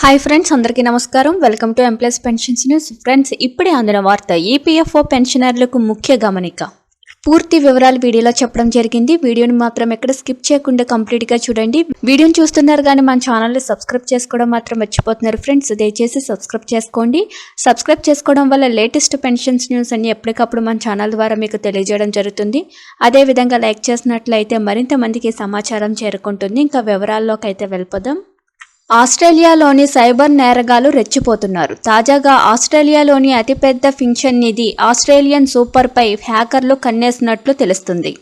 Hi friends, అందరికీ నమస్కారం. Welcome to employees pensions news. Friends, ఇప్పుడే అందిన వార్త. ఈపీఎఫ్ఓ పెన్షనర్లకు ముఖ్య గమనిక. పూర్తి వివరాలు వీడియోలో చెప్పడం జరిగింది. వీడియోని మాత్రం ఎక్కడ స్కిప్ చేయకుండా కంప్లీట్గా చూడండి. వీడియోని చూస్తున్నారు కానీ మన ఛానల్ని సబ్స్క్రైబ్ చేసుకోవడం మాత్రం మర్చిపోతున్నారు. ఫ్రెండ్స్, దయచేసి సబ్స్క్రైబ్ చేసుకోండి. సబ్స్క్రైబ్ చేసుకోవడం వల్ల లేటెస్ట్ పెన్షన్స్ న్యూస్ అన్ని ఎప్పటికప్పుడు మన ఛానల్ ద్వారా మీకు తెలియజేయడం జరుగుతుంది. అదేవిధంగా లైక్ చేసినట్లయితే మరింత మందికి సమాచారం చేరుకుంటుంది. ఇంకా వివరాల్లోకి అయితే వెళ్ళిపోదాం. ఆస్ట్రేలియాలోని సైబర్ నేరగాళ్లు రెచ్చిపోతున్నారు. తాజాగా ఆస్ట్రేలియాలోని అతిపెద్ద ఫిన్షన్ నిధి ఆస్ట్రేలియన్ సూపర్పై హ్యాకర్లు కన్నేసినట్లు తెలుస్తుంది.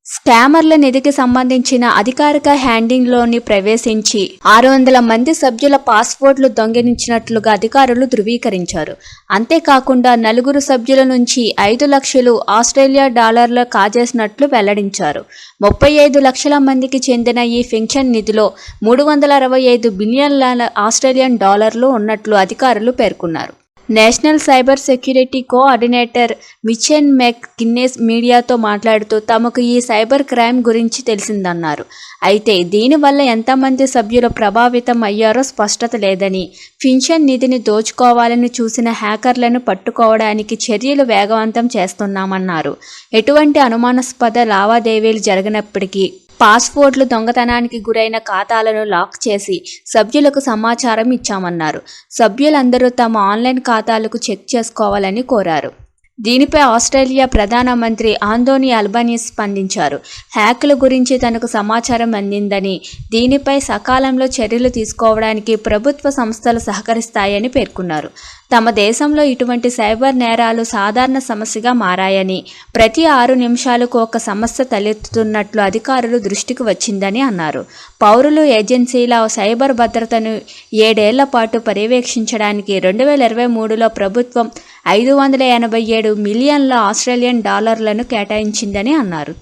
స్కామర్ల నిధికి సంబంధించిన అధికారిక హ్యాండింగ్లోని ప్రవేశించి 600 మంది సభ్యుల పాస్వర్డ్లు దొంగిలించినట్లుగా అధికారులు ధృవీకరించారు. అంతేకాకుండా 4 సభ్యుల నుంచి 5 లక్షలు ఆస్ట్రేలియా డాలర్లు కాజేసినట్లు వెల్లడించారు. 35 లక్షల మందికి చెందిన ఈ ఫిన్షన్ నిధిలో 365 బిలియన్ల ఆస్ట్రేలియన్ డాలర్లు ఉన్నట్లు అధికారులు పేర్కొన్నారు. నేషనల్ సైబర్ సెక్యూరిటీ కోఆర్డినేటర్ మిచెన్ మెక్ గిన్నెస్ మీడియాతో మాట్లాడుతూ తమకు ఈ సైబర్ క్రైమ్ గురించి తెలిసిందన్నారు. అయితే దీనివల్ల ఎంతమంది సభ్యులు ప్రభావితం అయ్యారో స్పష్టత లేదని, ఫిన్షన్ నిధిని దోచుకోవాలని చూసిన హ్యాకర్లను పట్టుకోవడానికి చర్యలు వేగవంతం చేస్తున్నామన్నారు. ఎటువంటి అనుమానాస్పద లావాదేవీలు జరిగినప్పటికీ పాస్వర్డ్లు దొంగతనానికి గురైన ఖాతాలను లాక్ చేసి సభ్యులకు సమాచారం ఇచ్చామన్నారు. సభ్యులందరూ తమ ఆన్లైన్ ఖాతాలకు చెక్ చేసుకోవాలని కోరారు. దీనిపై ఆస్ట్రేలియా ప్రధానమంత్రి ఆంథోనీ అల్బనీస్ స్పందించారు. హ్యాకుల గురించి తనకు సమాచారం అందిందని, దీనిపై సకాలంలో చర్యలు తీసుకోవడానికి ప్రభుత్వ సంస్థలు సహకరిస్తాయని పేర్కొన్నారు. తమ దేశంలో ఇటువంటి సైబర్ నేరాలు సాధారణ సమస్యగా మారాయని, ప్రతి 6 నిమిషాలకు ఒక సమస్య తలెత్తుతున్నట్లు అధికారులు దృష్టికి వచ్చిందని అన్నారు. పౌరులు ఏజెన్సీల సైబర్ భద్రతను 7 ఏళ్ల పాటు పర్యవేక్షించడానికి 2023లో ప్రభుత్వం 587 మిలియన్ల ఆస్ట్రేలియన్ డాలర్లను కేటాయించిందని అన్నారు.